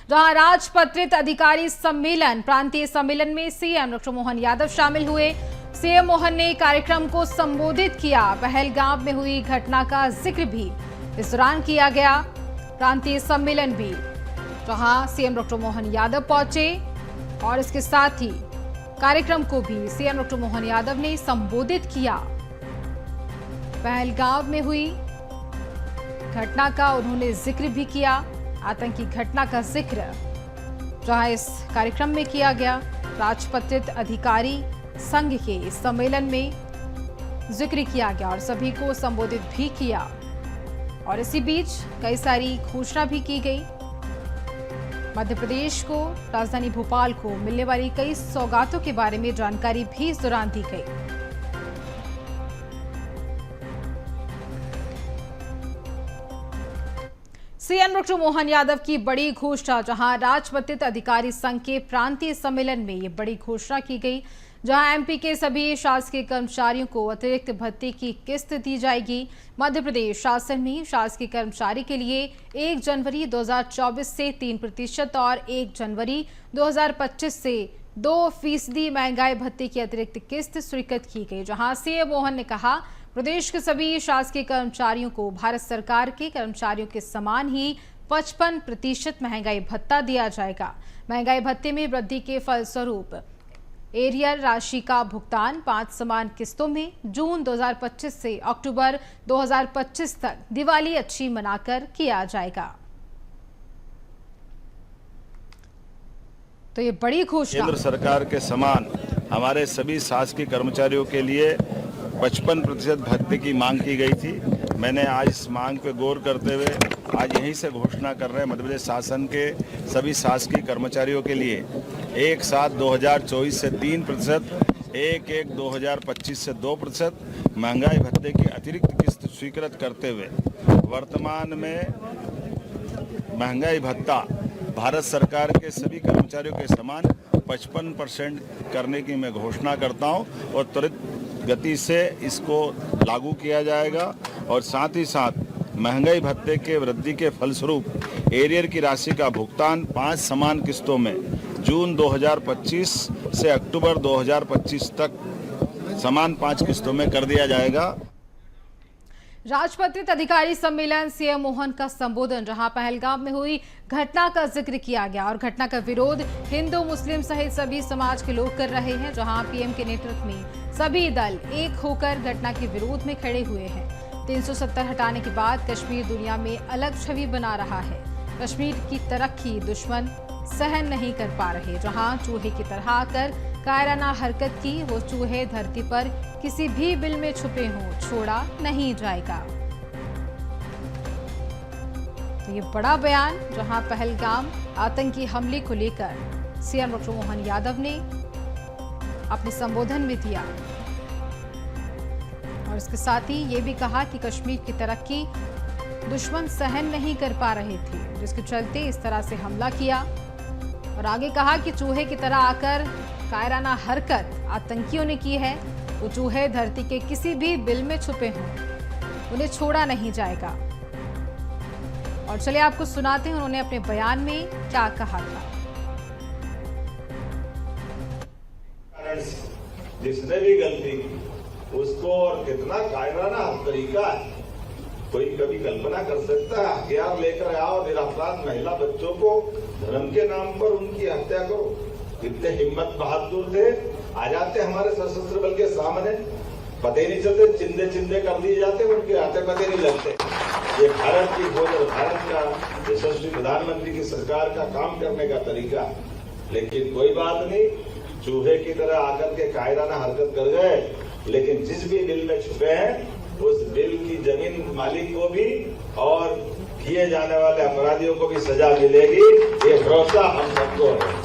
जहां राजपत्रित अधिकारी सम्मेलन प्रांतीय सम्मेलन में सीएम डॉक्टर मोहन यादव शामिल हुए। सीएम मोहन ने कार्यक्रम को संबोधित किया। पहलगाम में हुई घटना का जिक्र भी इस दौरान किया गया। प्रांतीय सम्मेलन भी जहां सीएम डॉक्टर मोहन यादव पहुंचे और इसके साथ ही कार्यक्रम को भी सीएम डॉक्टर मोहन यादव ने संबोधित किया। पहलगाम में हुई घटना का उन्होंने जिक्र भी किया। आतंकी घटना का जिक्र जहां इस कार्यक्रम में किया गया। राजपत्रित अधिकारी संघ के इस सम्मेलन में जिक्र किया गया और सभी को संबोधित भी किया। और इसी बीच कई सारी घोषणा भी की गई। मध्य प्रदेश को, राजधानी भोपाल को मिलने वाली कई सौगातों के बारे में जानकारी भी इस दौरान दी गई। सीएम डॉक्टर मोहन यादव की बड़ी घोषणा, जहां राजपत्रित अधिकारी संघ के प्रांतीय सम्मेलन में ये बड़ी घोषणा की गई, जहां एमपी के सभी शासकीय कर्मचारियों को अतिरिक्त भत्ते की किस्त दी जाएगी। मध्य प्रदेश शासन में शासकीय कर्मचारी के लिए 1 जनवरी 2024 से 3% और 1 जनवरी 2025 से 2% महंगाई भत्ते की अतिरिक्त किस्त स्वीकृत की गई। जहां सीएम मोहन ने कहा, प्रदेश के सभी शासकीय कर्मचारियों को भारत सरकार के कर्मचारियों के समान ही 55% महंगाई भत्ता दिया जाएगा। महंगाई भत्ते में वृद्धि के फलस्वरूप एरियर राशि का भुगतान 5 समान किस्तों में जून 2025 से अक्टूबर 2025 तक दिवाली अच्छी मनाकर किया जाएगा। तो ये बड़ी घोषणा। केंद्र सरकार के समान हमारे सभी शासकीय कर्मचारियों के लिए 55% भत्ते की मांग की गई थी। मैंने आज इस मांग पर गौर करते हुए आज यहीं से घोषणा कर रहे हैं मध्य प्रदेश शासन के सभी शासकीय कर्मचारियों के लिए 1/7/2024 से 3%, 1/1/2025 से 2% महंगाई भत्ते की अतिरिक्त किस्त स्वीकृत करते हुए वर्तमान में महंगाई भत्ता भारत सरकार के सभी कर्मचारियों के समान 55% करने की मैं घोषणा करता हूं और त्वरित गति से इसको लागू किया जाएगा। और साथ ही साथ महंगाई भत्ते के वृद्धि के फलस्वरूप एरियर की राशि का भुगतान 5 समान किस्तों में जून 2025 से अक्टूबर 2025 तक समान 5 किस्तों में कर दिया जाएगा। राजपत्रित अधिकारी सम्मेलन, सीएम मोहन का संबोधन, जहां पहलगाम में हुई घटना का जिक्र किया गया और घटना का विरोध हिंदू मुस्लिम सहित सभी समाज के लोग कर रहे हैं। जहां पीएम के नेतृत्व में सभी दल एक होकर घटना के विरोध में खड़े हुए हैं। 370 हटाने के बाद कश्मीर दुनिया में अलग छवि बना रहा है। कश्मीर की तरक्की दुश्मन सहन नहीं कर पा रहे। जहां चूहे की तरह आकर कायराना हरकत की, वो चूहे धरती पर किसी भी बिल में छुपे हों, छोड़ा नहीं जाएगा। तो ये बड़ा बयान जहां पहलगाम आतंकी हमले को लेकर सीएम डॉक्टर मोहन यादव ने अपने संबोधन में दिया और इसके साथ ही ये भी कहा कि कश्मीर की तरक्की दुश्मन सहन नहीं कर पा रहे थे, जिसके चलते इस तरह से हमला किया। और आगे कहा कि चूहे की तरह आकर कायराना हरकत आतंकियों ने की है। वो चूहे धरती के किसी भी बिल में छुपे हों, उन्हें छोड़ा नहीं जाएगा। और चलिए आपको सुनाते हैं उन्होंने अपने बयान में क्या कहा था। जिसने भी गलती की उसको, और कितना कायराना तरीका है, कोई कभी कल्पना कर सकता है? हथियार लेकर आओ, निरपराध महिला बच्चों को धर्म के नाम पर उनकी हत्या करो। कितने हिम्मत बहादुर थे, आ जाते हमारे सशस्त्र बल के सामने, पता ही नहीं चलते, चिंदे चिंदे कर दिए जाते, उनके हाथे पते नहीं लगते। ये भारत की खोज और भारत का यशस्वी प्रधानमंत्री की सरकार का काम करने का तरीका। लेकिन कोई बात नहीं, चूहे की तरह आकर के कायराना हरकत कर गए, लेकिन जिस भी बिल में छुपे हैं उस बिल की जमीन मालिक को भी और किए जाने वाले अपराधियों को भी सजा मिलेगी, ये भरोसा हम सबको है।